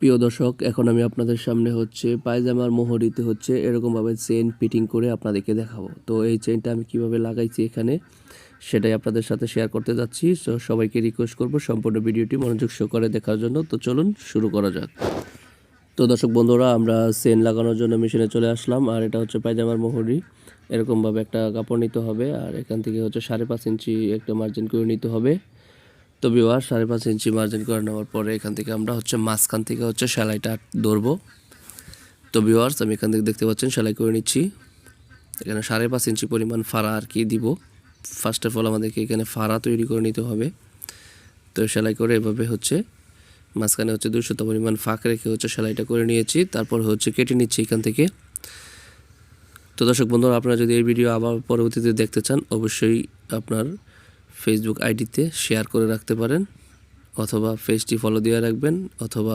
প্রিয় দর্শক, এখন আমি আপনাদের সামনে পায়জামার মোহরিতে এরকমভাবে চেইন ফিটিং করে আপনাদেরকে দেখাবো। তো এই চেইনটা আমি কিভাবে লাগাইছি এখানে সেটাই আপনাদের সাথে শেয়ার করতে যাচ্ছি। তো সবাইকে রিকোয়েস্ট করব সম্পূর্ণ ভিডিওটি মনোযোগ সহকারে দেখার জন্য। তো চলুন শুরু করা যাক। তো দর্শক বন্ধুরা, আমরা চেইন লাগানোর জন্য মেশিনে চলে আসলাম। আর এটা পায়জামার মোহরি। এরকমভাবে একটা কাপড় নিতে হবে, আর এখান থেকে 5.5 ইঞ্চি একটা মার্জিন করে নিতে হবে। তো ভিউয়ার 5.5 ইঞ্চি মার্জিন করে নেওয়ার পরে এখান থেকে আমরা মাঝখান থেকে সেলাইটা ধরবো। তো ভিউয়ার্স, আমি এখান থেকে দেখতে পাচ্ছেন সেলাই করে নিচ্ছি। এখানে 5.5 ইঞ্চি পরিমাণ ফাড়া আর কি দিব। ফার্স্ট অফ অল আমাদেরকে এখানে ফাড়া তৈরি করে নিতে হবে। তো সেলাই করে এভাবে মাঝখানে 200 পরিমাণ ফাঁক রেখে সেলাইটা করে নিয়েছি। তারপর কেটে নিচ্ছি এখান থেকে। তো দর্শক বন্ধুরা, আপনারা যদি এই ভিডিও আবার পরবর্তীতে দেখতে চান অবশ্যই আপনার ফেসবুক আইডিতে শেয়ার করে রাখতে পারেন, অথবা পেজটি ফলো দিয়ে রাখবেন, অথবা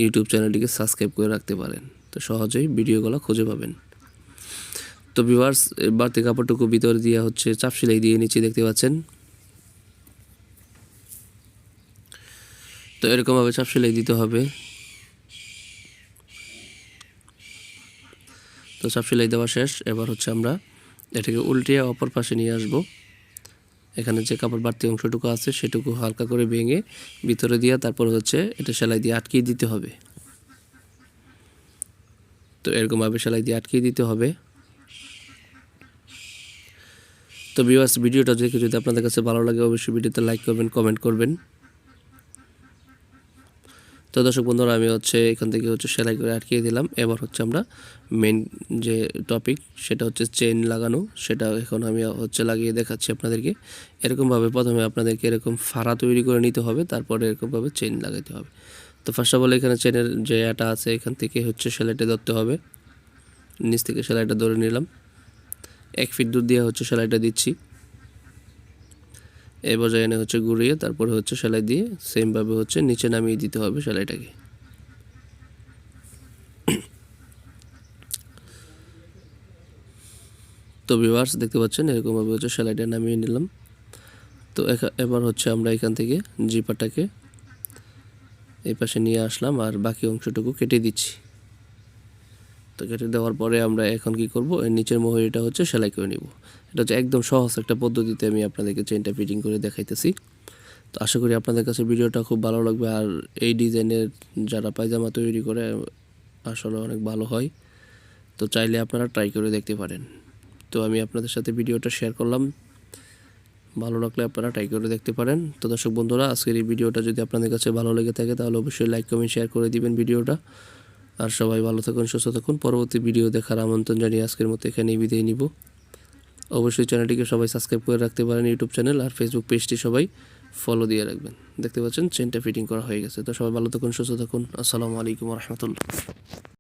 ইউটিউব চ্যানেলটিকে সাবস্ক্রাইব করে রাখতে পারেন। তো সহজেই ভিডিওগুলো খুঁজে পাবেন। তো ভিউয়ার্স, বাড়তি কাপড়টুকু ভিতরে দিয়ে চাপ সেলাই দিয়ে নিচে দেখতে পাচ্ছেন। তো এরকমভাবে চাপ সেলাই দিতে হবে। তো চাপ সেলাই দেওয়া শেষ। এবার আমরা এটাকে উল্টিয়ে অপর পাশে নিয়ে আসব। এখানে যে কাপড় বাড়তি অংশটুকু আছে সেটুকু হালকা করে ভেঙে ভিতরে দিয়ে তারপর এটা সেলাই দিয়ে আটকিয়ে দিতে হবে। তো এরকমভাবে সেলাই দিয়ে আটকিয়ে দিতে হবে। তো ভিউয়ার্স, ভিডিওটা দেখে যদি আপনাদের কাছে ভালো লাগে অবশ্যই ভিডিওতে লাইক করবেন, কমেন্ট করবেন। তো দর্শক বন্ধুরা, আমি এখান থেকে সেলাই করে আটকিয়ে দিলাম। এবার আমরা মেন যে টপিক সেটা চেইন লাগানো, সেটা এখন আমি লাগিয়ে দেখাচ্ছি আপনাদেরকে। এরকমভাবে প্রথমে আপনাদেরকে এরকম ফাড়া তৈরি করে নিতে হবে, তারপরে এরকমভাবে চেইন লাগাইতে হবে। তো ফার্স্ট অফ অল এখানে চেইনের যে এটা আছে এখান থেকে সেলাইটা ধরতে হবে। নিচ থেকে সেলাইটা ধরে নিলাম। 1 ফিট দূর দিয়ে সেলাইটা দিচ্ছি। এই পর্যায়ে এনে ঘুরিয়ে তারপরে সেলাই দিয়ে সেমভাবে নিচে নামিয়ে দিতে হবে সেলাইটাকে। তো ভিউয়ার্স, দেখতে পাচ্ছেন এরকমভাবে সেলাইটা নামিয়ে নিলাম। তো এবার আমরা এখান থেকে জিপারটাকে এই পাশে নিয়ে আসলাম আর বাকি অংশটুকু কেটে দিচ্ছি। তো কেটে দেওয়ার পরে আমরা এখন কি করব, এর নিচের মোহরিটা সেলাই করে নিব। এটা একদম সহজ একটা পদ্ধতিতে আমি আপনাদেরকে চেইনটা ফিটিং করে দেখাইতেছি। তো আশা করি আপনাদের কাছে ভিডিওটা খুব ভালো লাগবে। আর এই ডিজাইনের যারা পায়জামা তৈরি করে আসলে অনেক ভালো হয়। তো চাইলে আপনারা ট্রাই করে দেখতে পারেন। তো আমি আপনাদের সাথে ভিডিওটা শেয়ার করলাম, ভালো লাগলে আপনারা ট্রাই করে দেখতে পারেন। তো দর্শক বন্ধুরা, আজকের এই ভিডিওটা যদি আপনাদের কাছে ভালো লেগে থাকে তাহলে অবশ্যই লাইক, কমেন্ট, শেয়ার করে দিবেন ভিডিওটা। আর সবাই ভালো থাকুন, সুস্থ থাকুন। পরবর্তী ভিডিও দেখার আমন্ত্রণ জানিয়ে আজকের মতো এখানেই বিদায় নিব। অবশ্যই চ্যানেলটিকে সবাই সাবস্ক্রাইব করে রাখতে পারেন, ইউটিউব চ্যানেল আর ফেসবুক পেজটি সবাই ফলো দিয়ে রাখবেন। দেখতে পাচ্ছেন চেইনটা ফিটিং করা হয়ে গেছে। তো সবাই ভালো থাকুন, সুস্থ থাকুন। আসসালামু আলাইকুম ওয়া রাহমাতুল্লাহ।